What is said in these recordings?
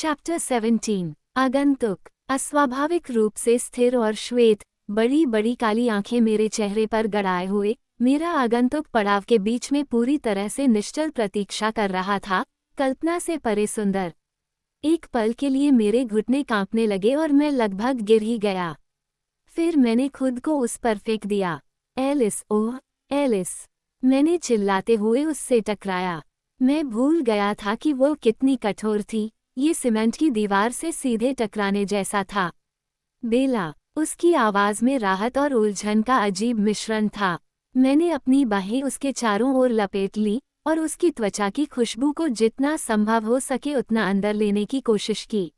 Chapter 17। आगंतुक। अस्वाभाविक रूप से स्थिर और श्वेत, बड़ी बड़ी काली आंखें मेरे चेहरे पर गड़ाए हुए, मेरा आगंतुक पड़ाव के बीच में पूरी तरह से निश्चल प्रतीक्षा कर रहा था, कल्पना से परे सुंदर। एक पल के लिए मेरे घुटने कांपने लगे और मैं लगभग गिर ही गया। फिर मैंने खुद को उस पर फेंक दिया। एलिस, ओह एलिस! मैंने चिल्लाते हुए उससे टकराया। मैं भूल गया था कि वो कितनी कठोर थी, ये सीमेंट की दीवार से सीधे टकराने जैसा था। बेला! उसकी आवाज़ में राहत और उलझन का अजीब मिश्रण था। मैंने अपनी बाहें उसके चारों ओर लपेट ली और उसकी त्वचा की खुशबू को जितना संभव हो सके उतना अंदर लेने की कोशिश की।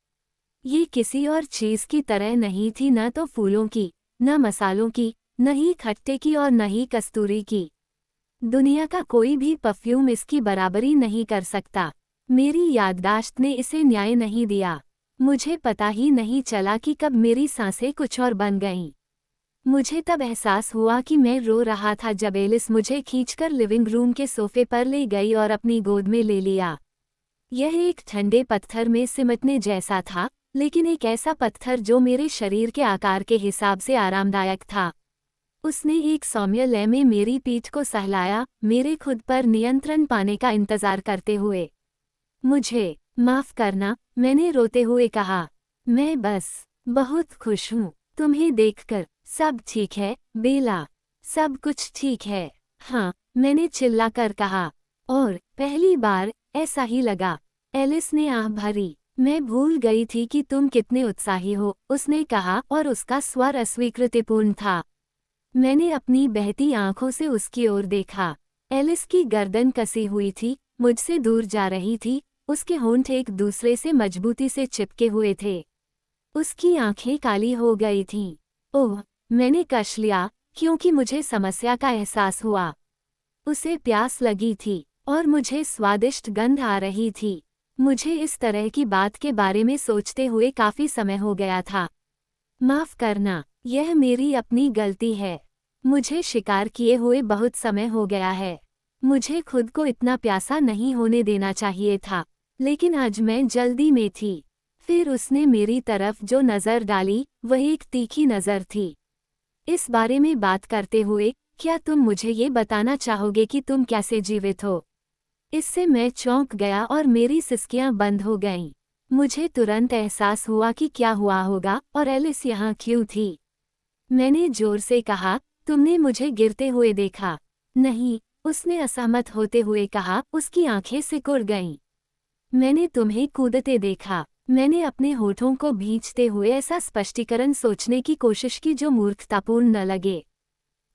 ये किसी और चीज़ की तरह नहीं थी, न तो फूलों की, न मसालों की, न ही खट्टे की और न ही कस्तूरी की। दुनिया का कोई भी परफ्यूम इसकी बराबरी नहीं कर सकता। मेरी याददाश्त ने इसे न्याय नहीं दिया। मुझे पता ही नहीं चला कि कब मेरी सांसें कुछ और बन गईं। मुझे तब एहसास हुआ कि मैं रो रहा था जब एलिस मुझे खींचकर लिविंग रूम के सोफे पर ले गई और अपनी गोद में ले लिया। यह एक ठंडे पत्थर में सिमटने जैसा था, लेकिन एक ऐसा पत्थर जो मेरे शरीर के आकार के हिसाब से आरामदायक था। उसने एक सौम्य लय में मेरी पीठ को सहलाया, मेरे खुद पर नियंत्रण पाने का इंतजार करते हुए। मुझे माफ करना, मैंने रोते हुए कहा। मैं बस बहुत खुश हूँ तुम्हें देखकर। सब ठीक है बेला, सब कुछ ठीक है। हाँ, मैंने चिल्लाकर कहा। और पहली बार ऐसा ही लगा। एलिस ने आह भरी। मैं भूल गई थी कि तुम कितने उत्साही हो, उसने कहा और उसका स्वर अस्वीकृतिपूर्ण था। मैंने अपनी बहती आंखों से उसकी ओर देखा। एलिस की गर्दन कसी हुई थी, मुझसे दूर जा रही थी, उसके होंठ एक दूसरे से मजबूती से चिपके हुए थे। उसकी आंखें काली हो गई थीं। ओह! मैंने कश लिया, क्योंकि मुझे समस्या का एहसास हुआ। उसे प्यास लगी थी और मुझे स्वादिष्ट गंध आ रही थी। मुझे इस तरह की बात के बारे में सोचते हुए काफी समय हो गया था। माफ करना, यह मेरी अपनी गलती है। मुझे शिकार किए हुए बहुत समय हो गया है। मुझे खुद को इतना प्यासा नहीं होने देना चाहिए था, लेकिन आज मैं जल्दी में थी। फिर उसने मेरी तरफ जो नज़र डाली, वह एक तीखी नज़र थी। इस बारे में बात करते हुए, क्या तुम मुझे ये बताना चाहोगे कि तुम कैसे जीवित हो? इससे मैं चौंक गया और मेरी सिसकियां बंद हो गईं। मुझे तुरंत एहसास हुआ कि क्या हुआ होगा और एलिस यहाँ क्यों थी। मैंने जोर से कहा, तुमने मुझे गिरते हुए देखा? नहीं, उसने असहमत होते हुए कहा, उसकी आंखें सिकुड़ गईं। मैंने तुम्हें कूदते देखा। मैंने अपने होठों को भींचते हुए ऐसा स्पष्टीकरण सोचने की कोशिश की जो मूर्खतापूर्ण न लगे।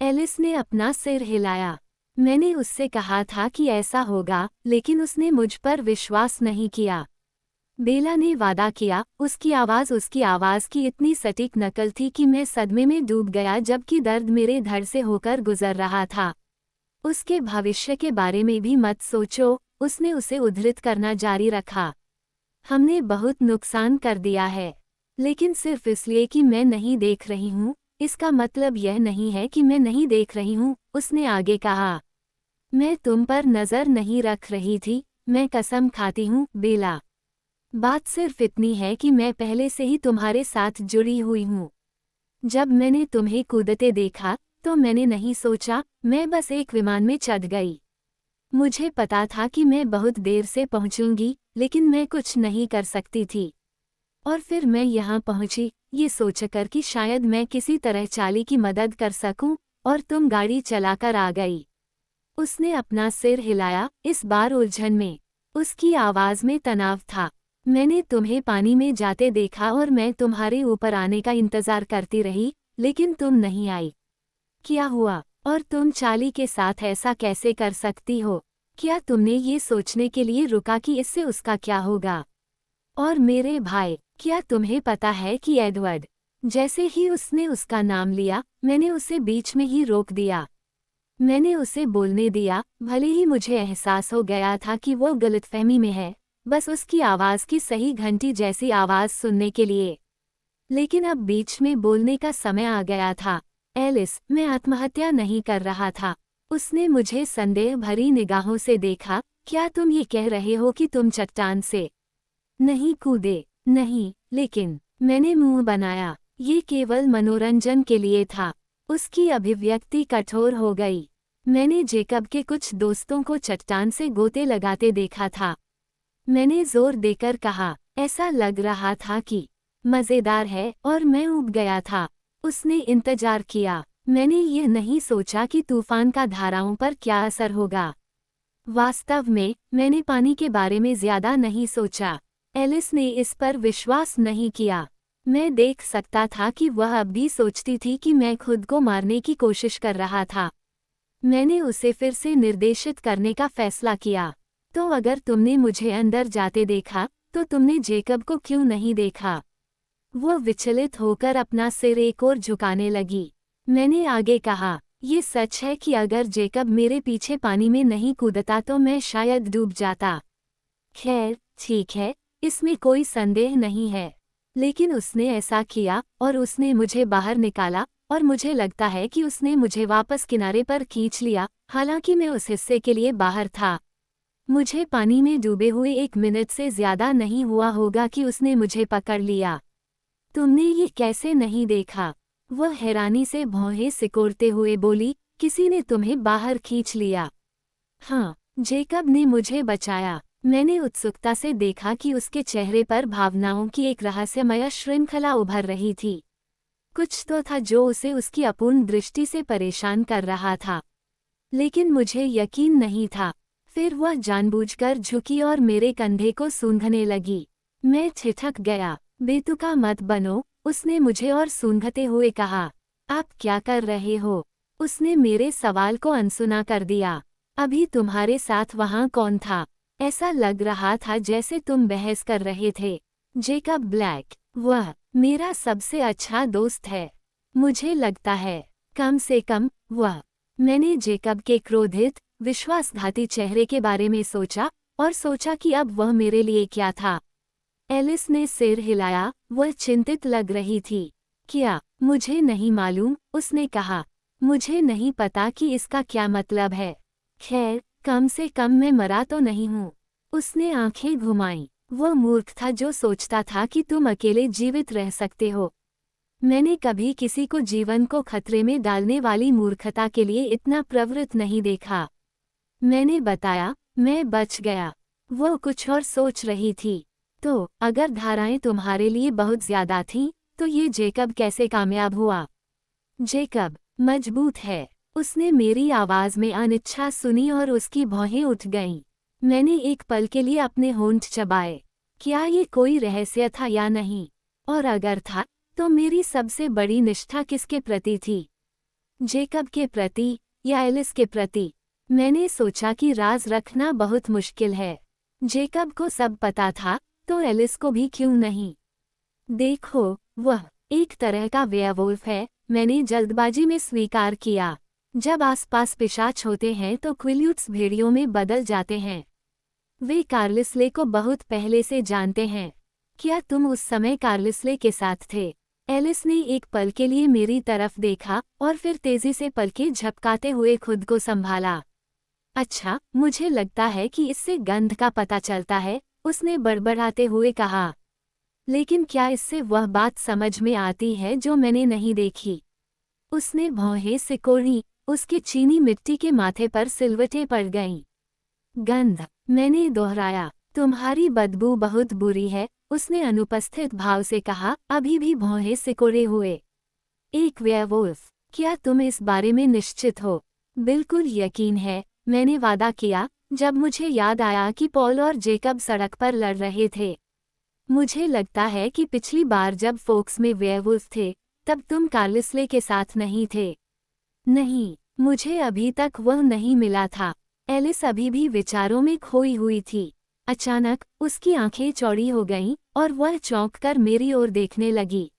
एलिस ने अपना सिर हिलाया। मैंने उससे कहा था कि ऐसा होगा, लेकिन उसने मुझ पर विश्वास नहीं किया। बेला ने वादा किया, उसकी आवाज़ की इतनी सटीक नकल थी कि मैं सदमे में डूब गया जबकि दर्द मेरे धड़ से होकर गुजर रहा था। उसके भविष्य के बारे में भी मत सोचो, उसने उसे उद्धृत करना जारी रखा। हमने बहुत नुकसान कर दिया है, लेकिन सिर्फ इसलिए कि मैं नहीं देख रही हूँ, इसका मतलब यह नहीं है कि मैं नहीं देख रही हूँ, उसने आगे कहा। मैं तुम पर नज़र नहीं रख रही थी, मैं कसम खाती हूँ बेला। बात सिर्फ इतनी है कि मैं पहले से ही तुम्हारे साथ जुड़ी हुई हूँ। जब मैंने तुम्हें कूदते देखा, तो मैंने नहीं सोचा, मैं बस एक विमान में चढ़ गई। मुझे पता था कि मैं बहुत देर से पहुंचूंगी, लेकिन मैं कुछ नहीं कर सकती थी। और फिर मैं यहाँ पहुंची, ये सोचकर कि शायद मैं किसी तरह चाली की मदद कर सकूं, और तुम गाड़ी चलाकर आ गई। उसने अपना सिर हिलाया, इस बार उलझन में। उसकी आवाज़ में तनाव था। मैंने तुम्हें पानी में जाते देखा और मैं तुम्हारे ऊपर आने का इंतज़ार करती रही, लेकिन तुम नहीं आई। क्या हुआ? और तुम चाली के साथ ऐसा कैसे कर सकती हो? क्या तुमने ये सोचने के लिए रुका कि इससे उसका क्या होगा? और मेरे भाई, क्या तुम्हें पता है कि एडवर्ड, जैसे ही उसने उसका नाम लिया, मैंने उसे बीच में ही रोक दिया। मैंने उसे बोलने दिया, भले ही मुझे एहसास हो गया था कि वो गलतफहमी में है, बस उसकी आवाज़ की सही घंटी जैसी आवाज़ सुनने के लिए। लेकिन अब बीच में बोलने का समय आ गया था। एलिस, मैं आत्महत्या नहीं कर रहा था। उसने मुझे संदेह भरी निगाहों से देखा। क्या तुम ये कह रहे हो कि तुम चट्टान से नहीं कूदे, नहीं, लेकिन मैंने मुंह बनाया। ये केवल मनोरंजन के लिए था। उसकी अभिव्यक्ति कठोर हो गई। मैंने जेकब के कुछ दोस्तों को चट्टान से गोते लगाते देखा था। मैंने जोर देकर कहा, ऐसा लग रहा था कि मजेदार है, और मैं ऊब गया था। उसने इंतजार किया। मैंने ये नहीं सोचा कि तूफान का धाराओं पर क्या असर होगा। वास्तव में मैंने पानी के बारे में ज्यादा नहीं सोचा। एलिस ने इस पर विश्वास नहीं किया। मैं देख सकता था कि वह अब भी सोचती थी कि मैं खुद को मारने की कोशिश कर रहा था। मैंने उसे फिर से निर्देशित करने का फैसला किया। तो अगर तुमने मुझे अंदर जाते देखा, तो तुमने जेकब को क्यों नहीं देखा? वो विचलित होकर अपना सिर एक ओर झुकाने लगी। मैंने आगे कहा, ये सच है कि अगर जेकब मेरे पीछे पानी में नहीं कूदता तो मैं शायद डूब जाता। खैर, ठीक है, इसमें कोई संदेह नहीं है। लेकिन उसने ऐसा किया, और उसने मुझे बाहर निकाला, और मुझे लगता है कि उसने मुझे वापस किनारे पर खींच लिया, हालांकि मैं उस हिस्से के लिए बाहर था। मुझे पानी में डूबे हुए 1 मिनट से ज्यादा नहीं हुआ होगा कि उसने मुझे पकड़ लिया। तुमने ये कैसे नहीं देखा? वह हैरानी से भौहें सिकोड़ते हुए बोली, किसी ने तुम्हें बाहर खींच लिया। हाँ, जेकब ने मुझे बचाया। मैंने उत्सुकता से देखा कि उसके चेहरे पर भावनाओं की एक रहस्यमय श्रृंखला उभर रही थी। कुछ तो था जो उसे उसकी अपूर्ण दृष्टि से परेशान कर रहा था, लेकिन मुझे यकीन नहीं था। फिर वह जानबूझकर झुकी और मेरे कंधे को सूंघने लगी। मैं ठिठक गया। बेतुका मत बनो, उसने मुझे और सूंघते हुए कहा। आप क्या कर रहे हो? उसने मेरे सवाल को अनसुना कर दिया। अभी तुम्हारे साथ वहाँ कौन था? ऐसा लग रहा था जैसे तुम बहस कर रहे थे। जेकब ब्लैक, वह मेरा सबसे अच्छा दोस्त है। मुझे लगता है, कम से कम वह। मैंने जेकब के क्रोधित, विश्वासघाती चेहरे के बारे में सोचा, और सोचा कि अब वह मेरे लिए क्या था। एलिस ने सिर हिलाया। वह चिंतित लग रही थी। क्या? मुझे नहीं मालूम, उसने कहा। मुझे नहीं पता कि इसका क्या मतलब है। खैर, कम से कम मैं मरा तो नहीं हूँ। उसने आंखें घुमाईं। वह मूर्ख था जो सोचता था कि तुम अकेले जीवित रह सकते हो। मैंने कभी किसी को जीवन को खतरे में डालने वाली मूर्खता के लिए इतना प्रवृत्त नहीं देखा। मैंने बताया, मैं बच गया। वो कुछ और सोच रही थी। तो अगर धाराएं तुम्हारे लिए बहुत ज्यादा थीं, तो ये जेकब कैसे कामयाब हुआ? जेकब मजबूत है। उसने मेरी आवाज में अनिच्छा सुनी और उसकी भौहें उठ गईं। मैंने एक पल के लिए अपने होंठ चबाए। क्या ये कोई रहस्य था या नहीं? और अगर था, तो मेरी सबसे बड़ी निष्ठा किसके प्रति थी? जेकब के प्रति या एलिस के प्रति? मैंने सोचा कि राज रखना बहुत मुश्किल है। जेकब को सब पता था, तो एलिस को भी क्यों नहीं? देखो, वह एक तरह का वेयरवुल्फ है, मैंने जल्दबाजी में स्वीकार किया। जब आसपास पिशाच होते हैं तो क्विल्यूट्स भेड़ियों में बदल जाते हैं। वे कार्लिसले को बहुत पहले से जानते हैं। क्या तुम उस समय कार्लिसले के साथ थे? एलिस ने एक पल के लिए मेरी तरफ देखा, और फिर तेजी से पलकें झपकाते हुए खुद को संभाला। अच्छा, मुझे लगता है कि इससे गंध का पता चलता है, उसने बड़बड़ाते हुए कहा। लेकिन क्या इससे वह बात समझ में आती है जो मैंने नहीं देखी? उसने भौहें सिकोड़ी। उसकी चीनी मिट्टी के माथे पर सिलवटें पड़ गईं। गंध, मैंने दोहराया। तुम्हारी बदबू बहुत बुरी है, उसने अनुपस्थित भाव से कहा, अभी भी भौहें सिकोड़े हुए। एक वेयरवुल्फ, क्या तुम इस बारे में निश्चित हो? बिल्कुल यकीन है, मैंने वादा किया, जब मुझे याद आया कि पॉल और जेकब सड़क पर लड़ रहे थे। मुझे लगता है कि पिछली बार जब फोक्स में वेयरवुल्फ थे, तब तुम कार्लिसले के साथ नहीं थे। नहीं, मुझे अभी तक वह नहीं मिला था। एलिस अभी भी विचारों में खोई हुई थी। अचानक उसकी आंखें चौड़ी हो गईं, और वह चौंककर मेरी ओर देखने लगी।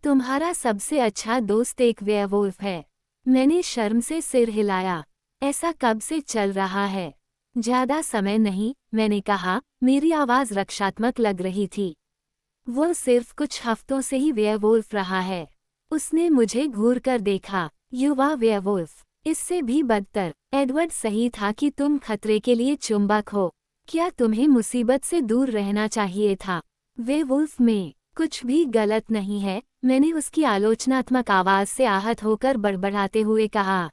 तुम्हारा सबसे अच्छा दोस्त एक वेयरवुल्फ है। मैंने शर्म से सिर हिलाया। ऐसा कब से चल रहा है? ज्यादा समय नहीं, मैंने कहा, मेरी आवाज रक्षात्मक लग रही थी। वो सिर्फ कुछ हफ्तों से ही वेयरवुल्फ रहा है। उसने मुझे घूर कर देखा। युवा वेयरवुल्फ, इससे भी बदतर। एडवर्ड सही था कि तुम खतरे के लिए चुंबक हो। क्या तुम्हें मुसीबत से दूर रहना चाहिए था? वेवुल्फ में कुछ भी गलत नहीं है, मैंने उसकी आलोचनात्मक आवाज से आहत होकर बड़बड़ाते हुए कहा।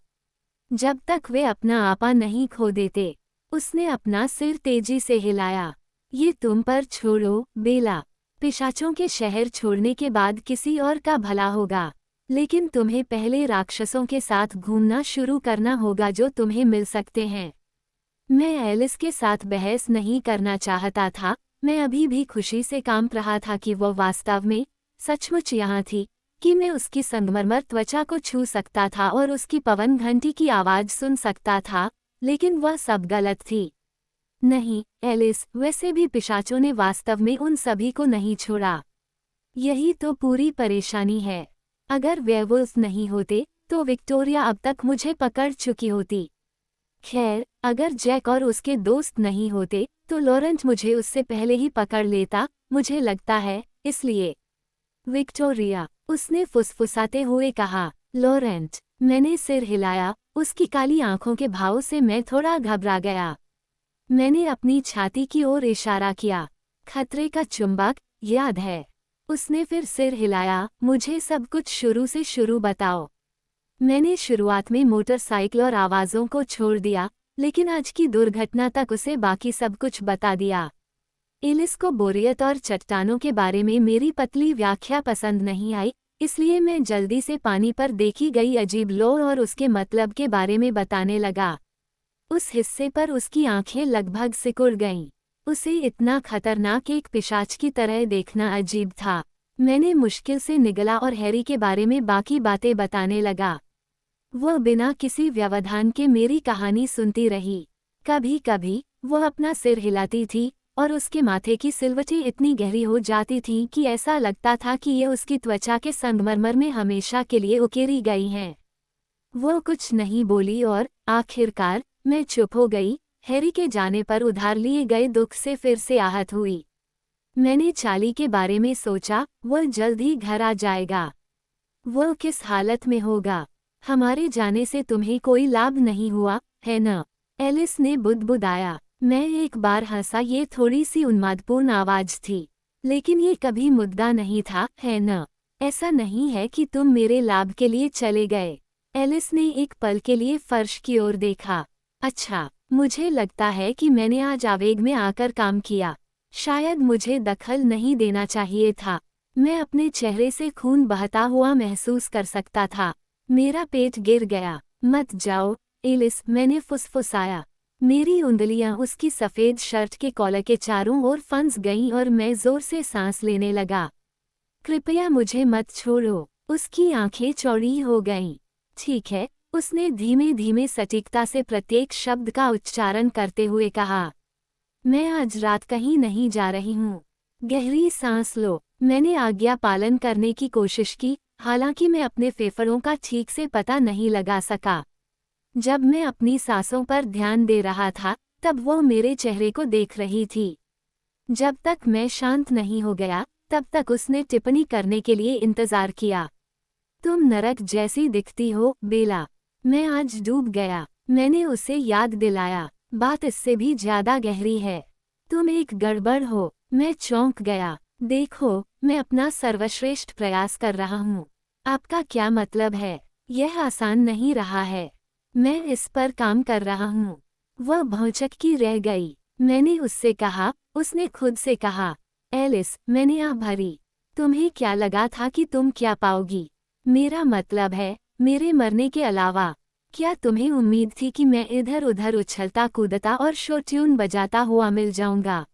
जब तक वे अपना आपा नहीं खो देते। उसने अपना सिर तेजी से हिलाया। ये तुम पर छोड़ो, बेला। पिशाचों के शहर छोड़ने के बाद किसी और का भला होगा, लेकिन तुम्हें पहले राक्षसों के साथ घूमना शुरू करना होगा जो तुम्हें मिल सकते हैं। मैं एलिस के साथ बहस नहीं करना चाहता था, मैं अभी भी खुशी से कांप रहा था कि वो वास्तव में सचमुच यहाँ थी, कि मैं उसकी संगमरमर त्वचा को छू सकता था और उसकी पवन घंटी की आवाज सुन सकता था, लेकिन वह सब गलत थी। नहीं, एलिस, वैसे भी पिशाचों ने वास्तव में उन सभी को नहीं छोड़ा। यही तो पूरी परेशानी है। अगर वेयरवुल्फ नहीं होते, तो विक्टोरिया अब तक मुझे पकड़ चुकी होती। खैर, अगर जैक और उसके दोस्त नहीं होते, तो लॉरेंट मुझे उससे पहले ही पकड़ लेता, मुझे लगता है, इसलिए। विक्टोरिया, उसने फुसफुसाते हुए कहा। लॉरेंट, मैंने सिर हिलाया, उसकी काली आंखों के भाव से मैं थोड़ा घबरा गया। मैंने अपनी छाती की ओर इशारा किया। खतरे का चुंबक, याद है? उसने फिर सिर हिलाया। मुझे सब कुछ शुरू से शुरू बताओ। मैंने शुरुआत में मोटरसाइकिल और आवाज़ों को छोड़ दिया, लेकिन आज की दुर्घटना तक उसे बाकी सब कुछ बता दिया। एलिस को बोरियत और चट्टानों के बारे में मेरी पतली व्याख्या पसंद नहीं आई, इसलिए मैं जल्दी से पानी पर देखी गई अजीब लौ और उसके मतलब के बारे में बताने लगा। उस हिस्से पर उसकी आंखें लगभग सिकुड़ गईं। उसे इतना खतरनाक एक पिशाच की तरह देखना अजीब था। मैंने मुश्किल से निगला और हैरी के बारे में बाकी बातें बताने लगा। वह बिना किसी व्यवधान के मेरी कहानी सुनती रही। कभी कभी वह अपना सिर हिलाती थी और उसके माथे की सिलवटें इतनी गहरी हो जाती थीं कि ऐसा लगता था कि ये उसकी त्वचा के संगमरमर में हमेशा के लिए उकेरी गई हैं। वो कुछ नहीं बोली और आखिरकार मैं चुप हो गई। हैरी के जाने पर उधार लिए गए दुख से फिर से आहत हुई। मैंने चार्ली के बारे में सोचा, वह जल्द ही घर आ जाएगा। वह किस हालत में होगा? हमारे जाने से तुम्हें कोई लाभ नहीं हुआ, है न? एलिस ने बुदबुदाया। मैं एक बार हंसा। ये थोड़ी सी उन्मादपूर्ण आवाज थी, लेकिन ये कभी मुद्दा नहीं था, है न? ऐसा नहीं है कि तुम मेरे लाभ के लिए चले गए। एलिस ने एक पल के लिए फर्श की ओर देखा। अच्छा, मुझे लगता है कि मैंने आज आवेग में आकर काम किया। शायद मुझे दखल नहीं देना चाहिए था। मैं अपने चेहरे से खून बहता हुआ महसूस कर सकता था। मेरा पेट गिर गया। मत जाओ, एलिस, मैंने फुसफुसाया। मेरी उंगलियां उसकी सफ़ेद शर्ट के कॉलर के चारों ओर फंस गईं और मैं जोर से सांस लेने लगा। कृपया मुझे मत छोड़ो। उसकी आंखें चौड़ी हो गईं। ठीक है, उसने धीमे धीमे सटीकता से प्रत्येक शब्द का उच्चारण करते हुए कहा। मैं आज रात कहीं नहीं जा रही हूँ। गहरी सांस लो। मैंने आज्ञा पालन करने की कोशिश की, हालांकि मैं अपने फेफड़ों का ठीक से पता नहीं लगा सका। जब मैं अपनी सांसों पर ध्यान दे रहा था, तब वो मेरे चेहरे को देख रही थी। जब तक मैं शांत नहीं हो गया, तब तक उसने टिप्पणी करने के लिए इंतजार किया। तुम नरक जैसी दिखती हो, बेला। मैं आज डूब गया। मैंने उसे याद दिलाया। बात इससे भी ज्यादा गहरी है। तुम एक गड़बड़ हो। मैं चौंक गया। देखो, मैं अपना सर्वश्रेष्ठ प्रयास कर रहा हूँ। आपका क्या मतलब है? यह आसान नहीं रहा है। मैं इस पर काम कर रहा हूँ। वह भौचक्की रह गई। मैंने उससे कहा, उसने खुद से कहा। एलिस, मैंने आह भरी। तुम्हें क्या लगा था कि तुम क्या पाओगी? मेरा मतलब है, मेरे मरने के अलावा। क्या तुम्हें उम्मीद थी कि मैं इधर उधर उछलता कूदता और शो ट्यून बजाता हुआ मिल जाऊंगा?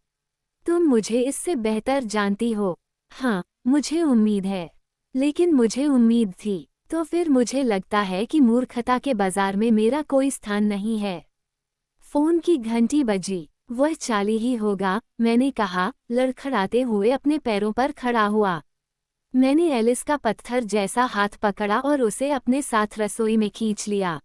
तुम मुझे इससे बेहतर जानती हो। हाँ, मुझे उम्मीद है। लेकिन मुझे उम्मीद थी, तो फिर मुझे लगता है कि मूर्खता के बाजार में मेरा कोई स्थान नहीं है। फोन की घंटी बजी। वह चार्ली ही होगा, मैंने कहा, लड़खड़ाते हुए अपने पैरों पर खड़ा हुआ। मैंने एलिस का पत्थर जैसा हाथ पकड़ा और उसे अपने साथ रसोई में खींच लिया।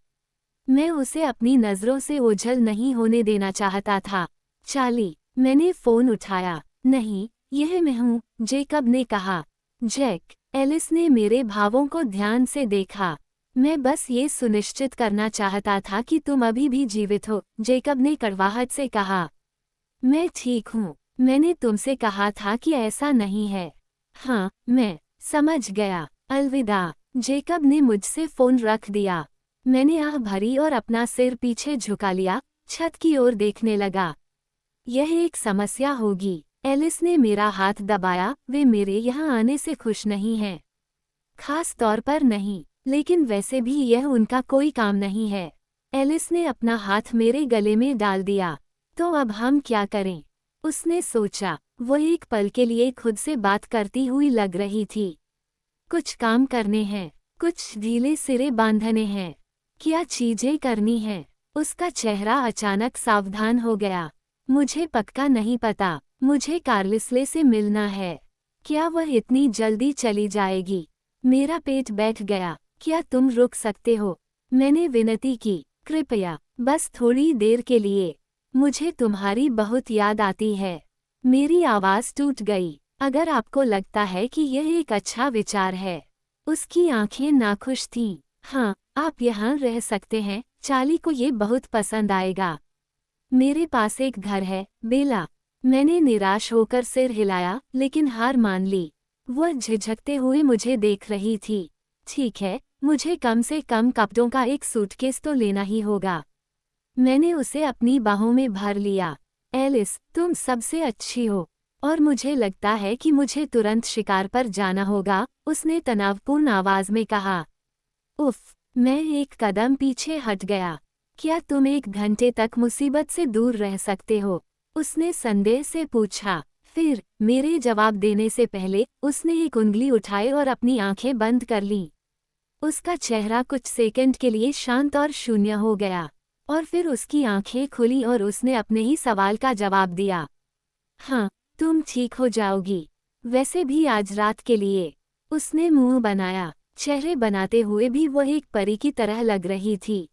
मैं उसे अपनी नज़रों से ओझल नहीं होने देना चाहता था। चार्ली, मैंने फ़ोन उठाया। नहीं, यह मैं हूँ, जेकब ने कहा। जैक, एलिस ने मेरे भावों को ध्यान से देखा। मैं बस ये सुनिश्चित करना चाहता था कि तुम अभी भी जीवित हो, जेकब ने कड़वाहट से कहा। मैं ठीक हूँ। मैंने तुमसे कहा था कि ऐसा नहीं है। हाँ, मैं समझ गया। अलविदा। जेकब ने मुझसे फोन रख दिया। मैंने आह भरी और अपना सिर पीछे झुका लिया, छत की ओर देखने लगा। यह एक समस्या होगी। एलिस ने मेरा हाथ दबाया। वे मेरे यहाँ आने से खुश नहीं हैं। खास तौर पर नहीं, लेकिन वैसे भी यह उनका कोई काम नहीं है। एलिस ने अपना हाथ मेरे गले में डाल दिया। तो अब हम क्या करें? उसने सोचा। वो एक पल के लिए खुद से बात करती हुई लग रही थी। कुछ काम करने हैं, कुछ ढीले सिरे बांधने हैं। क्या चीजें करनी हैं? उसका चेहरा अचानक सावधान हो गया। मुझे पक्का नहीं पता। मुझे कार्लिसले से मिलना है। क्या वह इतनी जल्दी चली जाएगी? मेरा पेट बैठ गया। क्या तुम रुक सकते हो? मैंने विनती की। कृपया, बस थोड़ी देर के लिए। मुझे तुम्हारी बहुत याद आती है। मेरी आवाज टूट गई। अगर आपको लगता है कि यह एक अच्छा विचार है। उसकी आंखें नाखुश थीं। हाँ, आप यहाँ रह सकते हैं। चार्ली को ये बहुत पसंद आएगा। मेरे पास एक घर है, बेला। मैंने निराश होकर सिर हिलाया, लेकिन हार मान ली। वह झिझकते हुए मुझे देख रही थी। ठीक है, मुझे कम से कम कपड़ों का एक सूटकेस तो लेना ही होगा। मैंने उसे अपनी बाहों में भर लिया। एलिस, तुम सबसे अच्छी हो, और मुझे लगता है कि मुझे तुरंत शिकार पर जाना होगा, उसने तनावपूर्ण आवाज में कहा। उफ, मैं एक कदम पीछे हट गया। क्या तुम 1 घंटे तक मुसीबत से दूर रह सकते हो? उसने संदेह से पूछा। फिर, मेरे जवाब देने से पहले, उसने एक उंगली उठाई और अपनी आंखें बंद कर लीं। उसका चेहरा कुछ सेकंड के लिए शांत और शून्य हो गया, और फिर उसकी आंखें खुली और उसने अपने ही सवाल का जवाब दिया। हाँ, तुम ठीक हो जाओगी। वैसे भी आज रात के लिए। उसने मुंह बनाया। चेहरे बनाते हुए भी वह एक परी की तरह लग रही थी।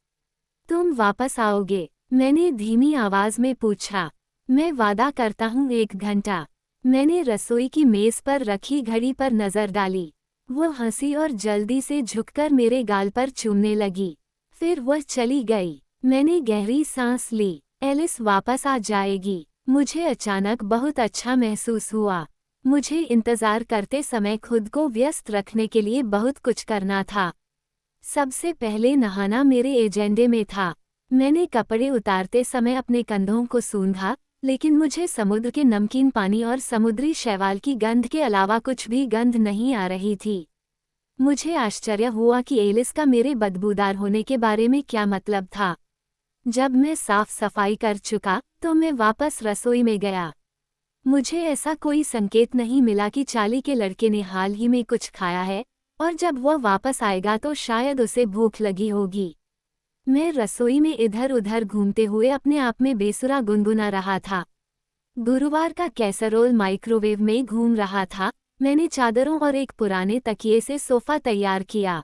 तुम वापस आओगे? मैंने धीमी आवाज में पूछा। मैं वादा करता हूँ 1 घंटा। मैंने रसोई की मेज पर रखी घड़ी पर नजर डाली। वह हंसी और जल्दी से झुककर मेरे गाल पर चूमने लगी। फिर वह चली गई। मैंने गहरी सांस ली। एलिस वापस आ जाएगी। मुझे अचानक बहुत अच्छा महसूस हुआ। मुझे इंतजार करते समय खुद को व्यस्त रखने के लिए बहुत कुछ करना था। सबसे पहले नहाना मेरे एजेंडे में था। मैंने कपड़े उतारते समय अपने कंधों को सूंघा, लेकिन मुझे समुद्र के नमकीन पानी और समुद्री शैवाल की गंध के अलावा कुछ भी गंध नहीं आ रही थी। मुझे आश्चर्य हुआ कि एलिस का मेरे बदबूदार होने के बारे में क्या मतलब था। जब मैं साफ सफाई कर चुका, तो मैं वापस रसोई में गया। मुझे ऐसा कोई संकेत नहीं मिला कि चार्ली के लड़के ने हाल ही में कुछ खाया है, और जब वह वापस आएगा तो शायद उसे भूख लगी होगी। मैं रसोई में इधर उधर घूमते हुए अपने आप में बेसुरा गुनगुना रहा था। गुरुवार का कैसरोल माइक्रोवेव में घूम रहा था। मैंने चादरों और एक पुराने तकिए से सोफा तैयार किया।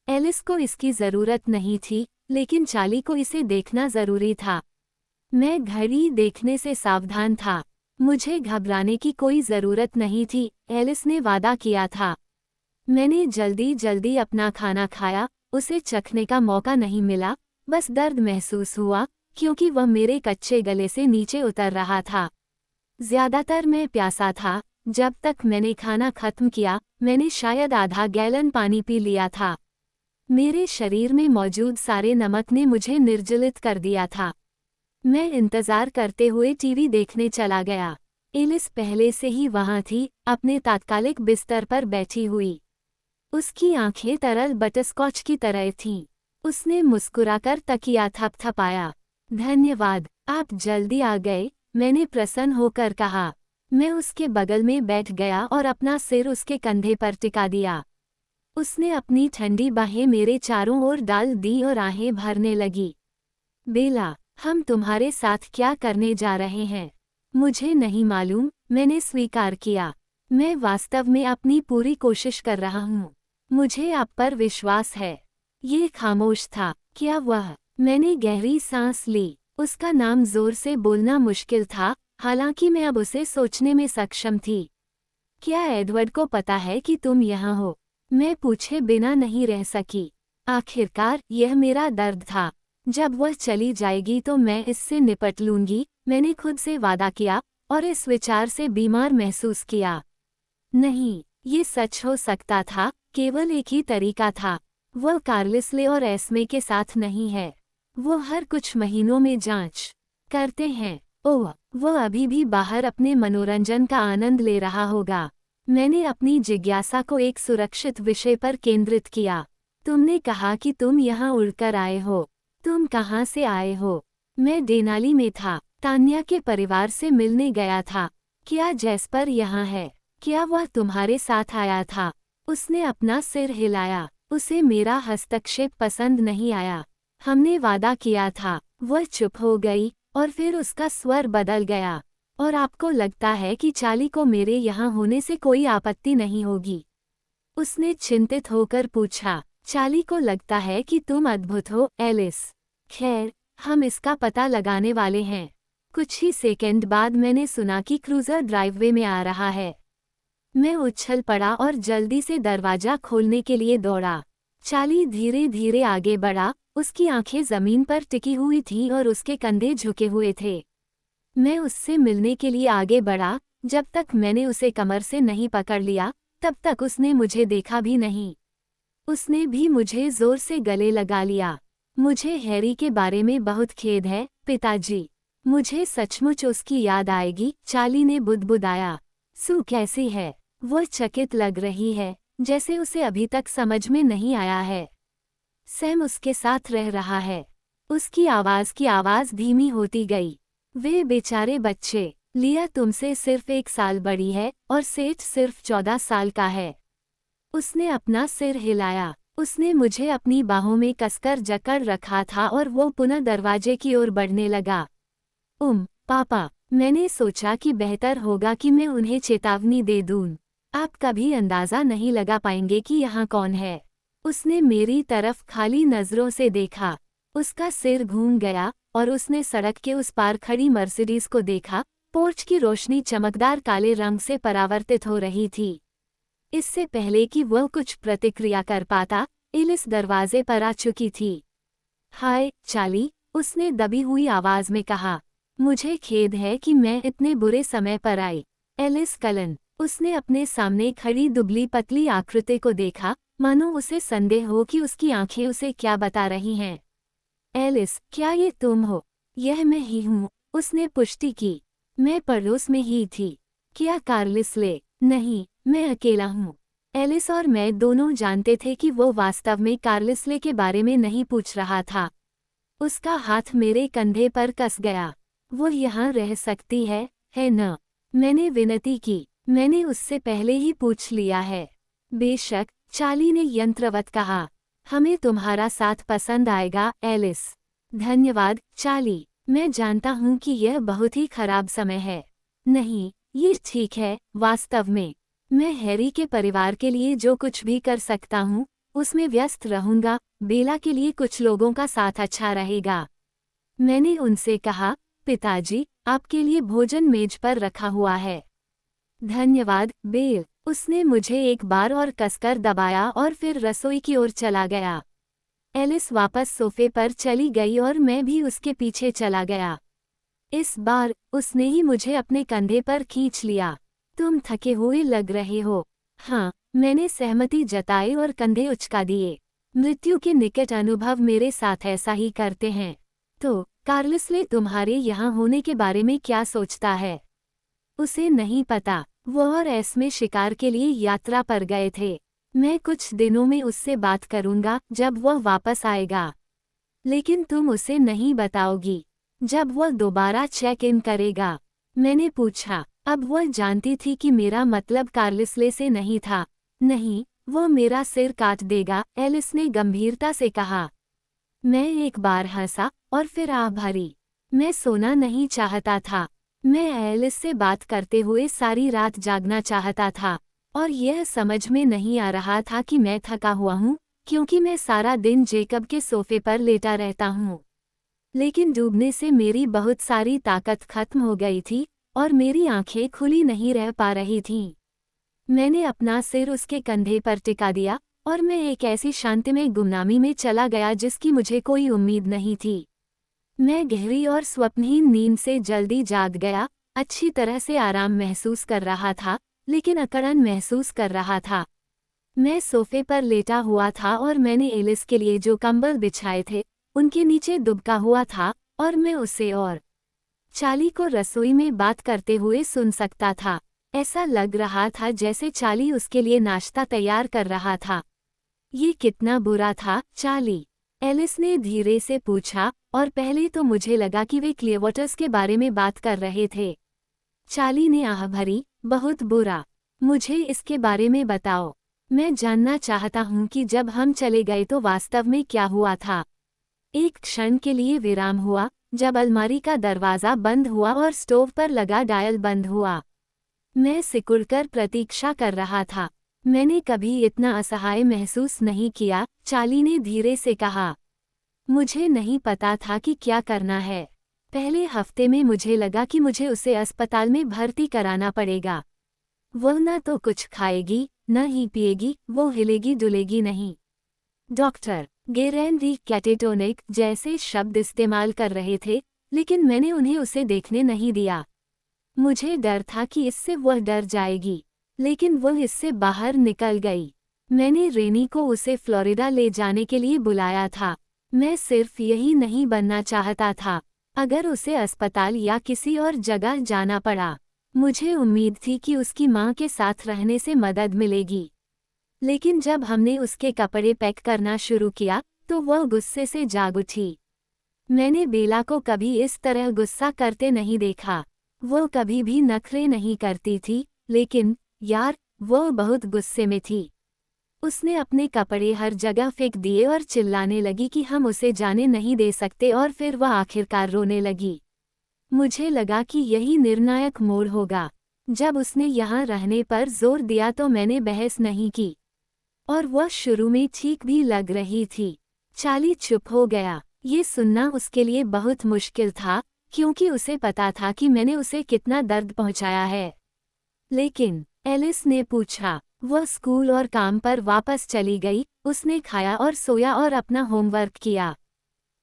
एलिस को इसकी जरूरत नहीं थी, लेकिन चार्ली को इसे देखना जरूरी था। मैं घड़ी देखने से सावधान था। मुझे घबराने की कोई जरूरत नहीं थी, एलिस ने वादा किया था। मैंने जल्दी जल्दी अपना खाना खाया। उसे चखने का मौका नहीं मिला, बस दर्द महसूस हुआ, क्योंकि वह मेरे कच्चे गले से नीचे उतर रहा था। ज्यादातर मैं प्यासा था। जब तक मैंने खाना खत्म किया, मैंने शायद आधा गैलन पानी पी लिया था। मेरे शरीर में मौजूद सारे नमक ने मुझे निर्जलित कर दिया था। मैं इंतजार करते हुए टीवी देखने चला गया। एलिस पहले से ही वहां थी, अपने तात्कालिक बिस्तर पर बैठी हुई। उसकी आंखें तरल बटरस्कॉच की तरह थीं। उसने मुस्कुराकर तकिया थपथपाया। धन्यवाद, आप जल्दी आ गए, मैंने प्रसन्न होकर कहा। मैं उसके बगल में बैठ गया और अपना सिर उसके कंधे पर टिका दिया। उसने अपनी ठंडी बाहें मेरे चारों ओर डाल दी और आहें भरने लगी। बेला, हम तुम्हारे साथ क्या करने जा रहे हैं? मुझे नहीं मालूम, मैंने स्वीकार किया। मैं वास्तव में अपनी पूरी कोशिश कर रहा हूँ। मुझे आप पर विश्वास है। ये खामोश था। क्या वह? मैंने गहरी सांस ली। उसका नाम जोर से बोलना मुश्किल था, हालांकि मैं अब उसे सोचने में सक्षम थी। क्या एडवर्ड को पता है कि तुम यहाँ हो? मैं पूछे बिना नहीं रह सकी। आखिरकार यह मेरा दर्द था। जब वह चली जाएगी तो मैं इससे निपट लूंगी, मैंने खुद से वादा किया और इस विचार से बीमार महसूस किया। नहीं, ये सच हो सकता था, केवल एक ही तरीका था। वह कार्लिसले और एस्मे के साथ नहीं है। वो हर कुछ महीनों में जांच करते हैं। ओह, वो अभी भी बाहर अपने मनोरंजन का आनंद ले रहा होगा। मैंने अपनी जिज्ञासा को एक सुरक्षित विषय पर केंद्रित किया। तुमने कहा कि तुम यहाँ उड़कर आए हो। तुम कहाँ से आए हो? मैं डेनाली में था। तान्या के परिवार से मिलने गया था। क्या जैस्पर यहाँ है? क्या वह तुम्हारे साथ आया था? उसने अपना सिर हिलाया। उसे मेरा हस्तक्षेप पसंद नहीं आया। हमने वादा किया था। वह चुप हो गई और फिर उसका स्वर बदल गया। और आपको लगता है कि चार्ली को मेरे यहाँ होने से कोई आपत्ति नहीं होगी? उसने चिंतित होकर पूछा। चार्ली को लगता है कि तुम अद्भुत हो, एलिस। खैर, हम इसका पता लगाने वाले हैं। कुछ ही सेकंड बाद मैंने सुना कि क्रूजर ड्राइववे में आ रहा है। मैं उछल पड़ा और जल्दी से दरवाजा खोलने के लिए दौड़ा। चार्ली धीरे धीरे आगे बढ़ा। उसकी आंखें जमीन पर टिकी हुई थीं और उसके कंधे झुके हुए थे। मैं उससे मिलने के लिए आगे बढ़ा। जब तक मैंने उसे कमर से नहीं पकड़ लिया, तब तक उसने मुझे देखा भी नहीं। उसने भी मुझे जोर से गले लगा लिया। मुझे हैरी के बारे में बहुत खेद है, पिताजी। मुझे सचमुच उसकी याद आएगी, चार्ली ने बुदबुदाया। सू कैसी है? वो चकित लग रही है, जैसे उसे अभी तक समझ में नहीं आया है। सैम उसके साथ रह रहा है। उसकी आवाज़ धीमी होती गई। वे बेचारे बच्चे। लिया तुमसे सिर्फ 1 साल बड़ी है और सेठ सिर्फ 14 साल का है। उसने अपना सिर हिलाया। उसने मुझे अपनी बाहों में कसकर जकड़ रखा था और वो पुनः दरवाजे की ओर बढ़ने लगा। पापा, मैंने सोचा कि बेहतर होगा कि मैं उन्हें चेतावनी दे दूं। आप कभी अंदाजा नहीं लगा पाएंगे कि यहाँ कौन है। उसने मेरी तरफ खाली नजरों से देखा। उसका सिर घूम गया और उसने सड़क के उस पार खड़ी मर्सिडीज को देखा। पोर्च की रोशनी चमकदार काले रंग से परावर्तित हो रही थी। इससे पहले कि वह कुछ प्रतिक्रिया कर पाता, एलिस दरवाजे पर आ चुकी थी। हाय, चार्ली, उसने दबी हुई आवाज में कहा। मुझे खेद है कि मैं इतने बुरे समय पर आई। Alice kiln. उसने अपने सामने खड़ी दुबली पतली आकृति को देखा, मानो उसे संदेह हो कि उसकी आंखें उसे क्या बता रही हैं। एलिस, क्या ये तुम हो? यह मैं ही हूँ, उसने पुष्टि की। मैं पड़ोस में ही थी। क्या कार्लिसले? नहीं, मैं अकेला हूँ। एलिस और मैं दोनों जानते थे कि वो वास्तव में कार्लिसले के बारे में नहीं पूछ रहा था। उसका हाथ मेरे कंधे पर कस गया। वो यहाँ रह सकती है न? मैंने विनती की। मैंने उससे पहले ही पूछ लिया है। बेशक, चार्ली ने यंत्रवत कहा। हमें तुम्हारा साथ पसंद आएगा, एलिस। धन्यवाद, चार्ली। मैं जानता हूँ कि यह बहुत ही खराब समय है। नहीं, ये ठीक है। वास्तव में मैं हैरी के परिवार के लिए जो कुछ भी कर सकता हूँ, उसमें व्यस्त रहूंगा। बेला के लिए कुछ लोगों का साथ अच्छा रहेगा। मैंने उनसे कहा, पिताजी, आपके लिए भोजन मेज पर रखा हुआ है। धन्यवाद, बेल। उसने मुझे एक बार और कसकर दबाया और फिर रसोई की ओर चला गया। एलिस वापस सोफे पर चली गई और मैं भी उसके पीछे चला गया। इस बार उसने ही मुझे अपने कंधे पर खींच लिया। तुम थके हुए लग रहे हो। हाँ, मैंने सहमति जताई और कंधे उचका दिए। मृत्यु के निकट अनुभव मेरे साथ ऐसा ही करते हैं। तो कार्लिसले तुम्हारे यहाँ होने के बारे में क्या सोचता है? उसे नहीं पता। वो और एस्मे शिकार के लिए यात्रा पर गए थे। मैं कुछ दिनों में उससे बात करूंगा जब वह वापस आएगा। लेकिन तुम उसे नहीं बताओगी। जब वह दोबारा चेक इन करेगा। मैंने पूछा। अब वह जानती थी कि मेरा मतलब कार्लिसले से नहीं था। नहीं, वो मेरा सिर काट देगा, एलिस ने गंभीरता से कहा। मैं एक बार हंसा और फिर आह भरी। मैं सोना नहीं चाहता था। मैं एलिस से बात करते हुए सारी रात जागना चाहता था और यह समझ में नहीं आ रहा था कि मैं थका हुआ हूँ, क्योंकि मैं सारा दिन जेकब के सोफे पर लेटा रहता हूँ। लेकिन डूबने से मेरी बहुत सारी ताकत खत्म हो गई थी और मेरी आंखें खुली नहीं रह पा रही थीं। मैंने अपना सिर उसके कंधे पर टिका दिया और मैं एक ऐसी शांतिमय गुमनामी में चला गया जिसकी मुझे कोई उम्मीद नहीं थी। मैं गहरी और स्वप्नहीन नींद से जल्दी जाग गया, अच्छी तरह से आराम महसूस कर रहा था, लेकिन अकड़न महसूस कर रहा था। मैं सोफे पर लेटा हुआ था और मैंने एलिस के लिए जो कंबल बिछाए थे, उनके नीचे दुबका हुआ था और मैं उसे और चार्ली को रसोई में बात करते हुए सुन सकता था। ऐसा लग रहा था जैसे चार्ली उसके लिए नाश्ता तैयार कर रहा था। ये कितना बुरा था, चार्ली? एलिस ने धीरे से पूछा, और पहले तो मुझे लगा कि वे क्लियरवाटर्स के बारे में बात कर रहे थे। चार्ली ने आह भरी, बहुत बुरा। मुझे इसके बारे में बताओ। मैं जानना चाहता हूँ कि जब हम चले गए तो वास्तव में क्या हुआ था। एक क्षण के लिए विराम हुआ, जब अलमारी का दरवाज़ा बंद हुआ और स्टोव पर लगा डायल बंद हुआ। मैं सिकुड़कर प्रतीक्षा कर रहा था। मैंने कभी इतना असहाय महसूस नहीं किया, चार्ली ने धीरे से कहा। मुझे नहीं पता था कि क्या करना है। पहले हफ्ते में मुझे लगा कि मुझे उसे अस्पताल में भर्ती कराना पड़ेगा। वो न तो कुछ खाएगी, न ही पिएगी, वो हिलेगी डुलेगी नहीं। डॉक्टर गेरेंडी कैटेटोनिक जैसे शब्द इस्तेमाल कर रहे थे, लेकिन मैंने उन्हें उसे देखने नहीं दिया। मुझे डर था कि इससे वह डर जाएगी, लेकिन वह इससे बाहर निकल गई। मैंने रेनी को उसे फ्लोरिडा ले जाने के लिए बुलाया था। मैं सिर्फ यही नहीं बनना चाहता था। अगर उसे अस्पताल या किसी और जगह जाना पड़ा, मुझे उम्मीद थी कि उसकी माँ के साथ रहने से मदद मिलेगी। लेकिन जब हमने उसके कपड़े पैक करना शुरू किया, तो वह गुस्से से जाग उठी। मैंने बेला को कभी इस तरह गुस्सा करते नहीं देखा। वो कभी भी नखरे नहीं करती थी, लेकिन यार, वो बहुत गुस्से में थी। उसने अपने कपड़े हर जगह फेंक दिए और चिल्लाने लगी कि हम उसे जाने नहीं दे सकते, और फिर वह आखिरकार रोने लगी। मुझे लगा कि यही निर्णायक मोड़ होगा। जब उसने यहाँ रहने पर जोर दिया तो मैंने बहस नहीं की, और वह शुरू में ठीक भी लग रही थी। चार्ली चुप हो गया। ये सुनना उसके लिए बहुत मुश्किल था, क्योंकि उसे पता था कि मैंने उसे कितना दर्द पहुंचाया है। लेकिन एलिस ने पूछा। वह स्कूल और काम पर वापस चली गई। उसने खाया और सोया और अपना होमवर्क किया।